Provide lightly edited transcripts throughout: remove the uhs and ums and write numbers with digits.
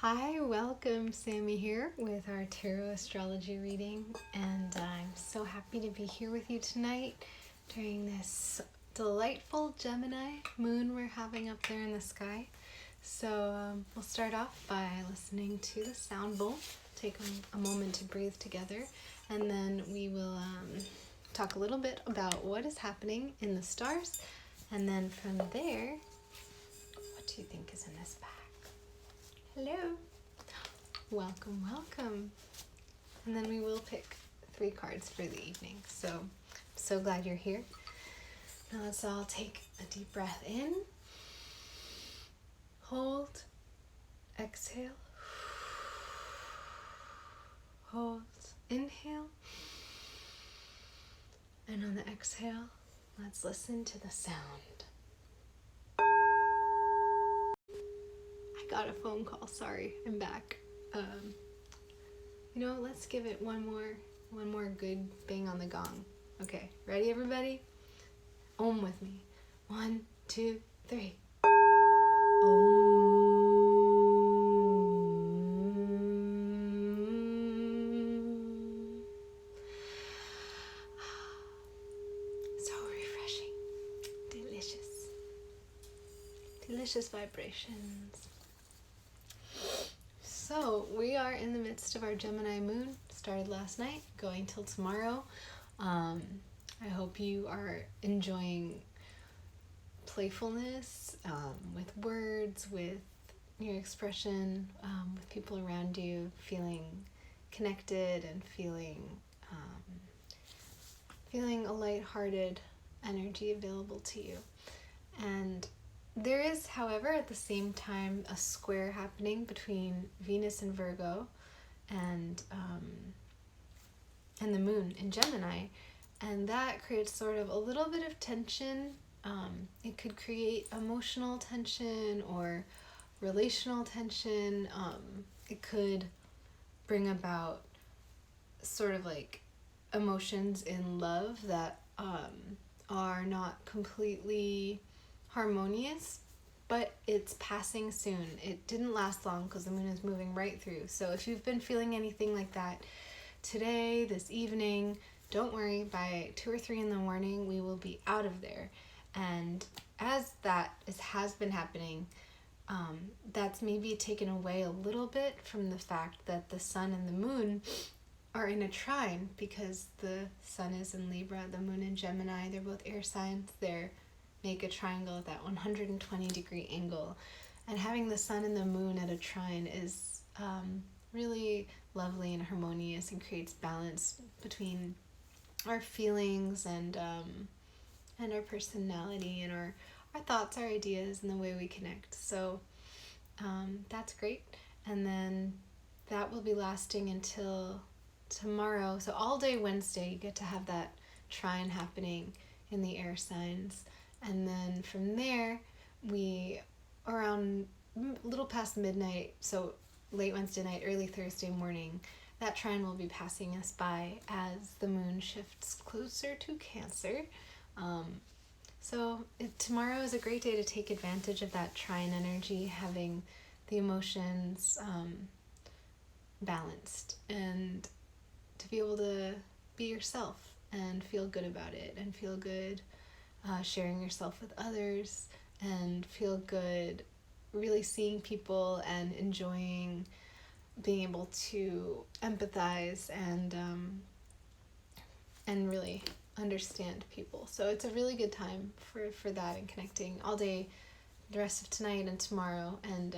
Hi, welcome. Sammy here with our tarot astrology reading, and I'm so happy to be here with you tonight during this delightful Gemini moon we're having up there in the sky. So we'll start off by listening to the sound bowl, take a moment to breathe together, and then we will talk a little bit about what is happening in the stars, and then from there, what do you think is in this bag? Hello. Welcome, welcome. And then we will pick 3 cards for the evening. So I'm so glad you're here. Now let's all take a deep breath in. Hold. Exhale. Hold. Inhale. And on the exhale, let's listen to the sound. Got a phone call. Sorry, I'm back. Let's give it one more good bang on the gong. Okay, ready everybody? Om with me. 1, 2, 3. Om. So refreshing. Delicious. Delicious vibrations. So we are in the midst of our Gemini moon, started last night, going till tomorrow. I hope you are enjoying playfulness with words, with your expression, with people around you, feeling connected and feeling a lighthearted energy available to you. And there is, however, at the same time, a square happening between Venus and Virgo and the moon in Gemini, and that creates sort of a little bit of tension. It could create emotional tension or relational tension. It could bring about sort of like emotions in love that are not completely harmonious, but it's passing soon. It didn't last long because the moon is moving right through. So if you've been feeling anything like that today, this evening, don't worry. By 2 or 3 in the morning, we will be out of there. And as that has been happening, that's maybe taken away a little bit from the fact that the sun and the moon are in a trine, because the sun is in Libra, the moon in Gemini. They're both air signs. They're make a triangle at that 120-degree angle. And having the sun and the moon at a trine is really lovely and harmonious and creates balance between our feelings and our personality and our thoughts, our ideas, and the way we connect. So that's great. And then that will be lasting until tomorrow. So all day Wednesday, you get to have that trine happening in the air signs. And then from there, we, around a little past midnight, so late Wednesday night, early Thursday morning, that trine will be passing us by as the moon shifts closer to Cancer. So tomorrow is a great day to take advantage of that trine energy, having the emotions balanced, and to be able to be yourself and feel good about it, and feel good sharing yourself with others, and feel good really seeing people and enjoying being able to empathize and really understand people. So it's a really good time for that, and connecting all day, the rest of tonight and tomorrow. And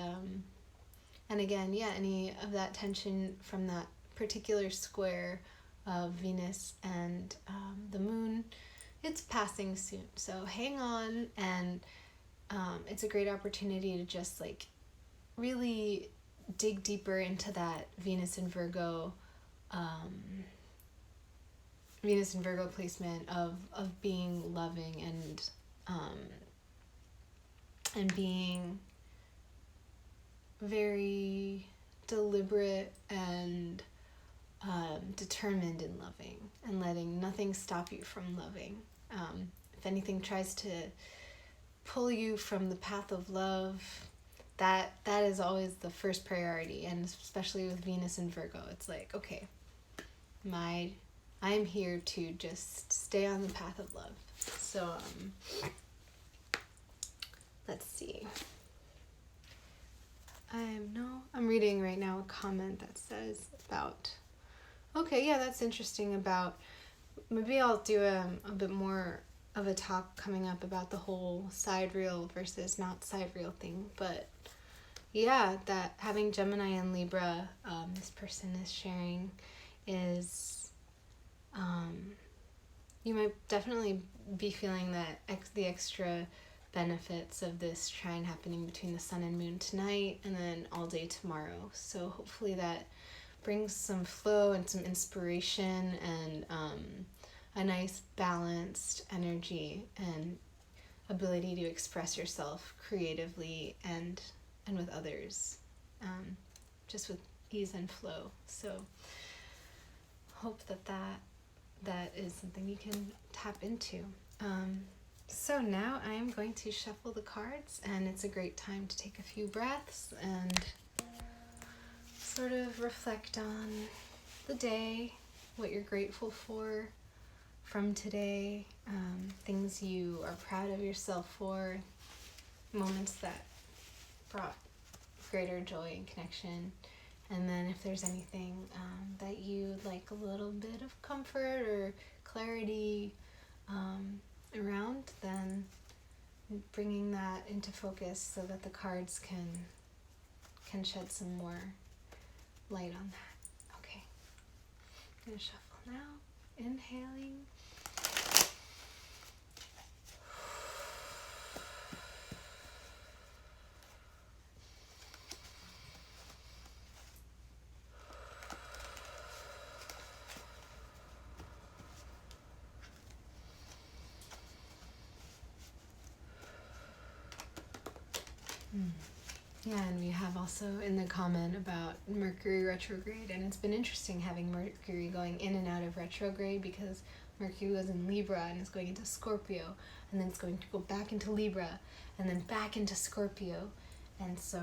again, any of that tension from that particular square of Venus and the moon, it's passing soon. So hang on, and it's a great opportunity to just like really dig deeper into that Venus and Virgo placement of being loving and being very deliberate and determined in loving, and letting nothing stop you from loving. If anything tries to pull you from the path of love, that is always the first priority, and especially with Venus and Virgo, it's like, okay, I'm here to just stay on the path of love. So let's see. I'm reading right now a comment that says about, okay, yeah, that's interesting, about, maybe I'll do a bit more of a talk coming up about the whole sidereal versus not sidereal thing. But yeah, that having Gemini and Libra, this person is sharing, is you might definitely be feeling that the extra benefits of this trine happening between the sun and moon tonight and then all day tomorrow. So hopefully that brings some flow and some inspiration and a nice balanced energy and ability to express yourself creatively and with others, just with ease and flow. So hope that is something you can tap into. So now I am going to shuffle the cards, and it's a great time to take a few breaths and sort of reflect on the day, what you're grateful for from today, things you are proud of yourself for, moments that brought greater joy and connection. And then if there's anything that you'd like a little bit of comfort or clarity around, then bringing that into focus so that the cards can shed some more light on that. Okay, I'm going to shuffle now, inhaling. Yeah, and we have also in the comment about Mercury retrograde, and it's been interesting having Mercury going in and out of retrograde, because Mercury was in Libra and is going into Scorpio, and then it's going to go back into Libra and then back into Scorpio. And so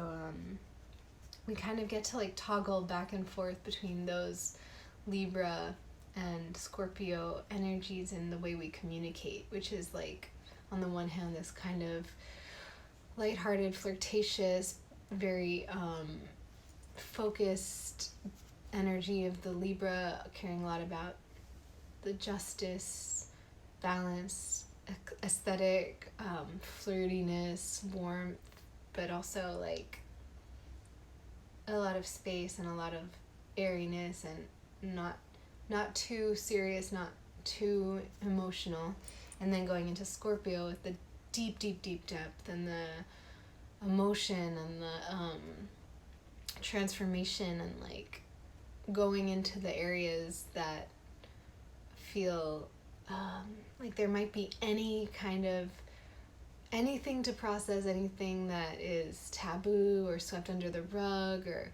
we kind of get to like toggle back and forth between those Libra and Scorpio energies in the way we communicate, which is like, on the one hand, this kind of lighthearted, flirtatious, very focused energy of the Libra, caring a lot about the justice, balance, aesthetic, flirtiness, warmth, but also like a lot of space and a lot of airiness, and not too serious, not too emotional. And then going into Scorpio with the deep depth and the emotion and the transformation, and like going into the areas that feel like there might be anything to process, anything that is taboo or swept under the rug, or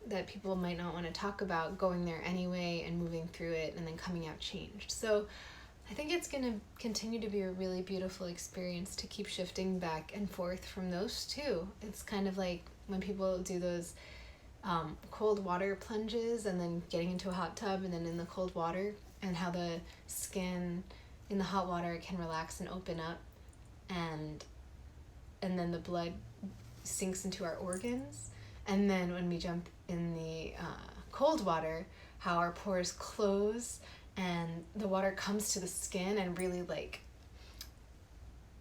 that people might not want to talk about, going there anyway and moving through it and then coming out changed. So I think it's going to continue to be a really beautiful experience to keep shifting back and forth from those two. It's kind of like when people do those cold water plunges and then getting into a hot tub and then in the cold water, and how the skin in the hot water can relax and open up, and then the blood sinks into our organs. And then when we jump in the cold water, how our pores close and the water comes to the skin and really like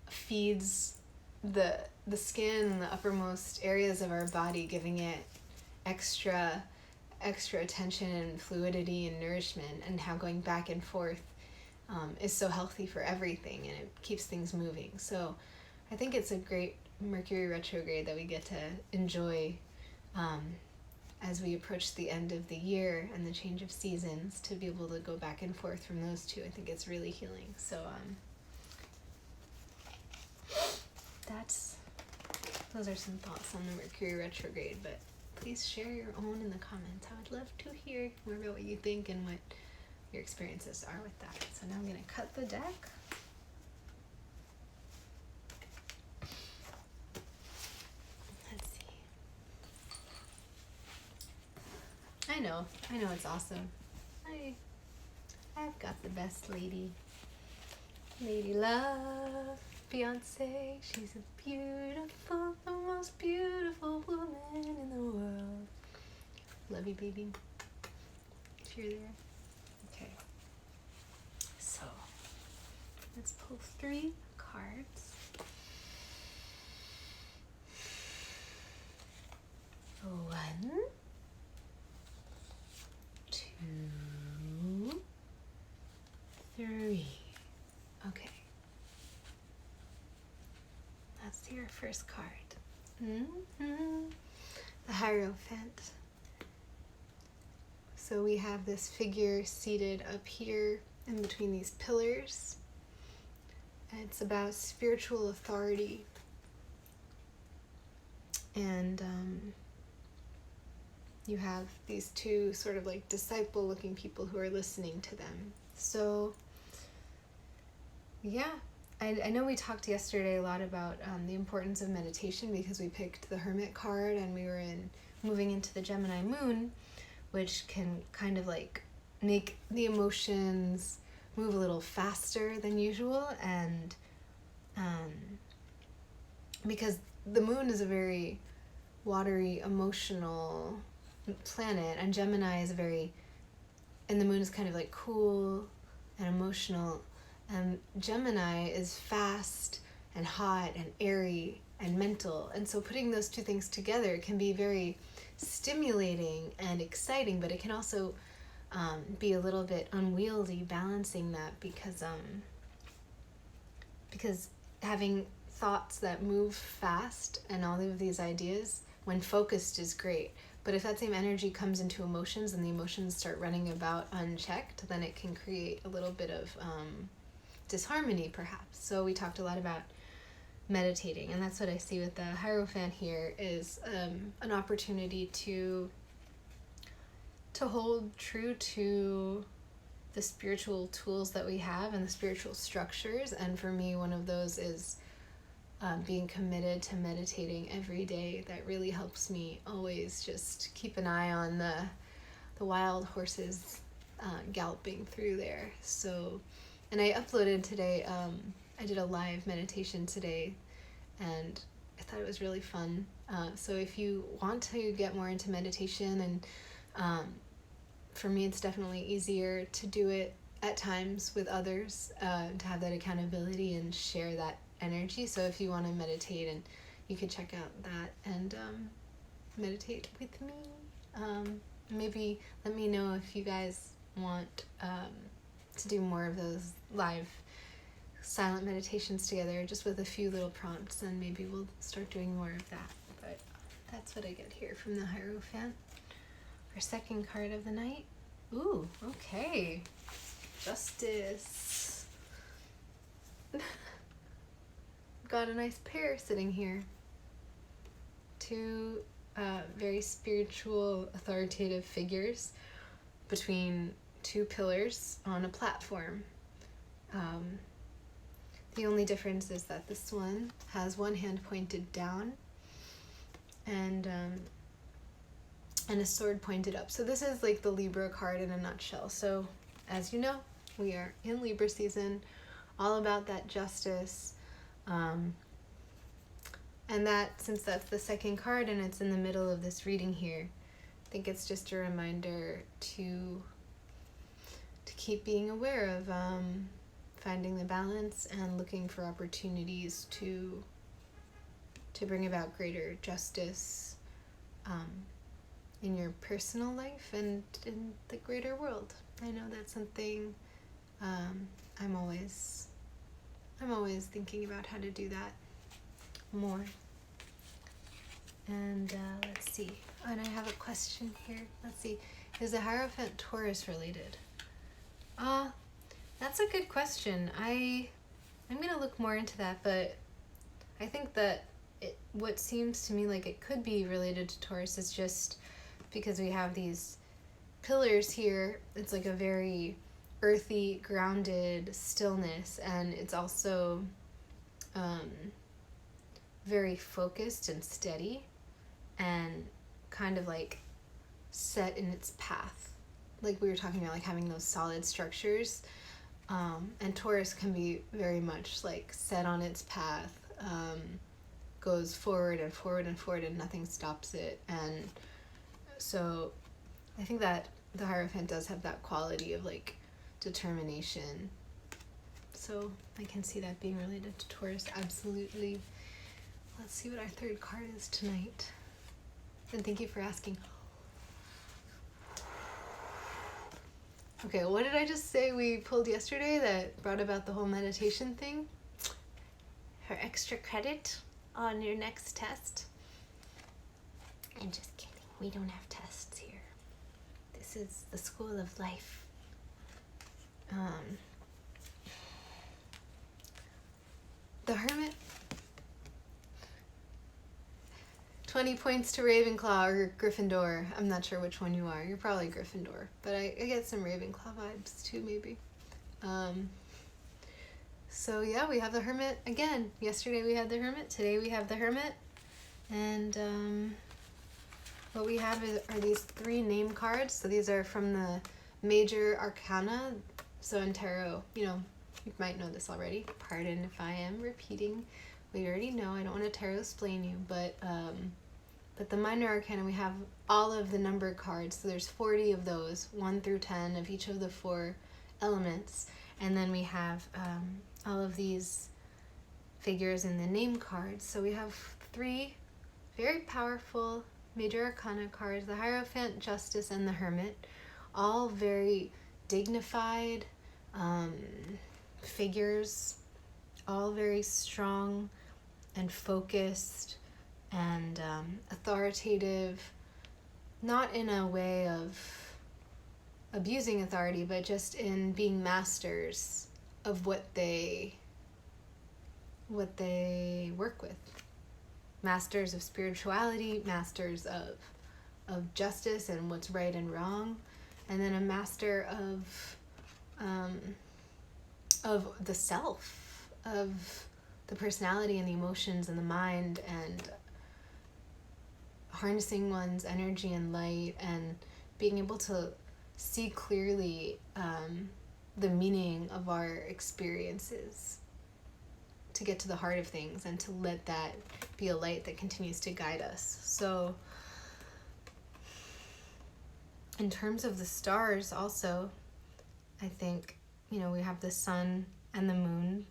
feeds the skin and the uppermost areas of our body, giving it extra attention and fluidity and nourishment, and how going back and forth is so healthy for everything, and it keeps things moving. So I think it's a great Mercury retrograde that we get to enjoy as we approach the end of the year and the change of seasons, to be able to go back and forth from those two. I think it's really healing. So those are some thoughts on the Mercury retrograde, but please share your own in the comments. I would love to hear more about what you think and what your experiences are with that. So now I'm going to cut the deck. know it's awesome. I've got the best lady. Lady Love, Beyonce, she's a beautiful, the most beautiful woman in the world. Love you, baby. If you're there. Okay. So, let's pull 3 cards. 1, 2, 3. Okay. Let's see our first card. The Hierophant. So we have this figure seated up here in between these pillars. And it's about spiritual authority. And you have these 2 sort of like disciple-looking people who are listening to them. So, yeah. I know we talked yesterday a lot about the importance of meditation because we picked the Hermit card and we were moving into the Gemini moon, which can kind of like make the emotions move a little faster than usual, and because the moon is a very watery, emotional planet, and Gemini is and the moon is kind of like cool and emotional, and Gemini is fast and hot and airy and mental, and so putting those 2 things together can be very stimulating and exciting, but it can also be a little bit unwieldy balancing that, because having thoughts that move fast and all of these ideas when focused is great, but if that same energy comes into emotions and the emotions start running about unchecked, then it can create a little bit of disharmony perhaps. So we talked a lot about meditating, and that's what I see with the Hierophant here is an opportunity to hold true to the spiritual tools that we have and the spiritual structures. And for me, one of those is being committed to meditating every day. That really helps me always just keep an eye on the wild horses galloping through there. So, and I uploaded today, I did a live meditation today, and I thought it was really fun. So if you want to get more into meditation, and for me it's definitely easier to do it at times with others, to have that accountability and share that energy. So if you want to meditate, and you could check out that and meditate with me. Maybe let me know if you guys want to do more of those live silent meditations together, just with a few little prompts, and maybe we'll start doing more of that. But that's what I get here from the Hierophant. Our second card of the night. Ooh, okay. Justice. Got a nice pair sitting here. 2 very spiritual, authoritative figures between 2 pillars on a platform. The only difference is that this one has one hand pointed down and a sword pointed up. So this is like the Libra card in a nutshell. So as you know, we are in Libra season, all about that justice. And that, since that's the second card and it's in the middle of this reading here, I think it's just a reminder to keep being aware of finding the balance and looking for opportunities to bring about greater justice in your personal life and in the greater world. I know that's something I'm always thinking about how to do that more. And let's see. And I have a question here. Let's see. Is the Hierophant Taurus related? That's a good question. I'm gonna look more into that, but I think that what seems to me like it could be related to Taurus is just because we have these pillars here. It's like a very earthy, grounded stillness, and it's also very focused and steady and kind of like set in its path. Like we were talking about, like having those solid structures. And Taurus can be very much like set on its path, goes forward and forward and forward, and nothing stops it. And so I think that the Hierophant does have that quality of like determination. So I can see that being related to Taurus, absolutely. Let's see what our third card is tonight. And thank you for asking. Okay, what did I just say we pulled yesterday that brought about the whole meditation thing? For extra credit on your next test? I'm just kidding. We don't have tests here. This is the school of life. The Hermit. 20 points to Ravenclaw or Gryffindor. I'm not sure which one you are. You're probably Gryffindor. But I get some Ravenclaw vibes too, maybe. So yeah, we have the Hermit again. Yesterday we had the Hermit. Today we have the Hermit. And what we have are these 3 name cards. So these are from the major arcana. So in tarot, you might know this already. Pardon if I am repeating what you already know. I don't want to tarot explain you, but the minor arcana, we have all of the number cards. So there's 40 of those, 1 through 10 of each of the 4 elements. And then we have all of these figures in the name cards. So we have 3 very powerful major arcana cards, the Hierophant, Justice, and the Hermit, all very dignified figures, all very strong and focused and authoritative, not in a way of abusing authority, but just in being masters of what they work with. Masters of spirituality, masters of justice and what's right and wrong, and then a master of the self, of the personality and the emotions and the mind, and harnessing one's energy and light and being able to see clearly the meaning of our experiences, to get to the heart of things and to let that be a light that continues to guide us. So in terms of the stars also, I think, we have the sun and the moon.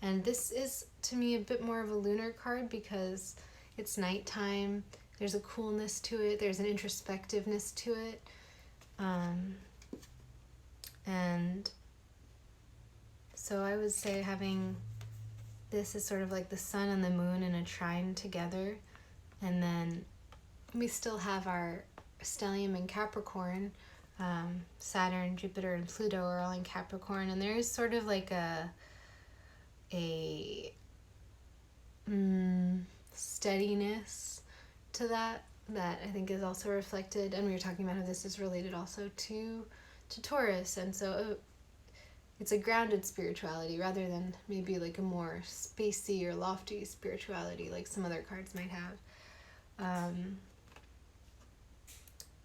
And this is, to me, a bit more of a lunar card because it's nighttime. There's a coolness to it. There's an introspectiveness to it. And so I would say having this is sort of like the sun and the moon in a trine together. And then we still have our stellium in Capricorn. Saturn, Jupiter, and Pluto are all in Capricorn. And there is sort of like a steadiness to that I think is also reflected. And we were talking about how this is related also to Taurus. And so it's a grounded spirituality rather than maybe like a more spacey or lofty spirituality like some other cards might have.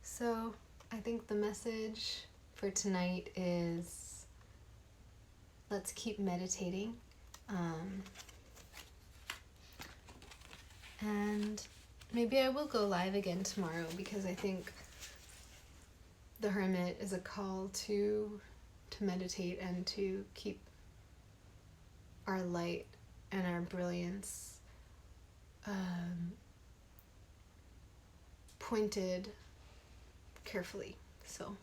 So I think the message for tonight is let's keep meditating. And maybe I will go live again tomorrow because I think the Hermit is a call to meditate and to keep our light and our brilliance pointed carefully, so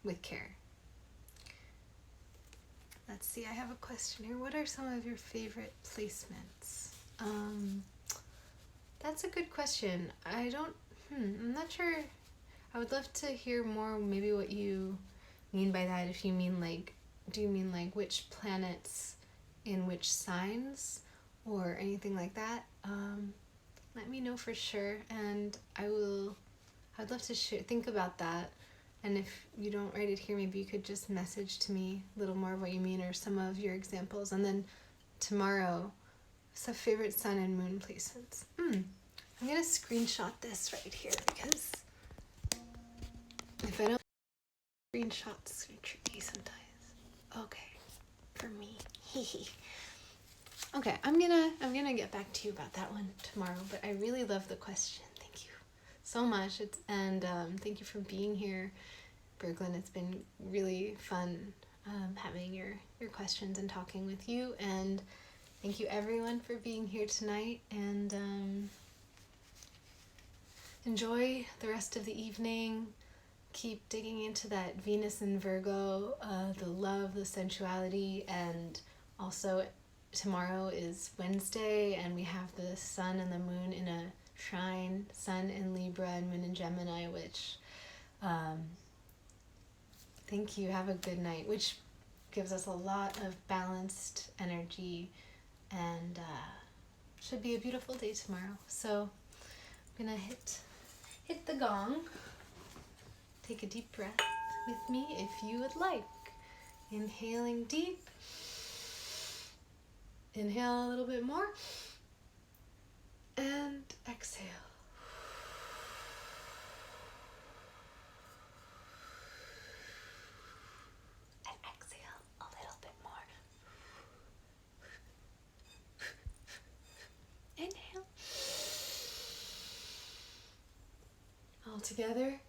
with care. Let's see, I have a question here. What are some of your favorite placements? That's a good question. I'm not sure. I would love to hear more maybe what you mean by that. If you mean like, do you mean like which planets in which signs or anything like that? Let me know for sure, and I'd love to think about that. And if you don't write it here, maybe you could just message to me a little more of what you mean or some of your examples. And then tomorrow, some favorite sun and moon placements. I'm going to screenshot this right here because If I don't screenshots are tricky sometimes. Okay, for me. Okay, I'm gonna get back to you about that one tomorrow. But I really love the question. Thank you so much. Thank you for being here, Brooklyn. It's been really fun having your questions and talking with you. And thank you everyone for being here tonight. And enjoy the rest of the evening. Keep digging into that Venus and Virgo, the love, the sensuality, and also tomorrow is Wednesday, and we have the sun and the moon in a trine, sun in Libra and moon in Gemini, which thank you, have a good night, which gives us a lot of balanced energy, and should be a beautiful day tomorrow. So I'm gonna hit the gong. Take a deep breath with me if you would like. Inhaling deep. Inhale a little bit more. And exhale. And exhale a little bit more. Inhale. All together.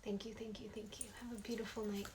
Thank you, thank you, thank you. Have a beautiful night.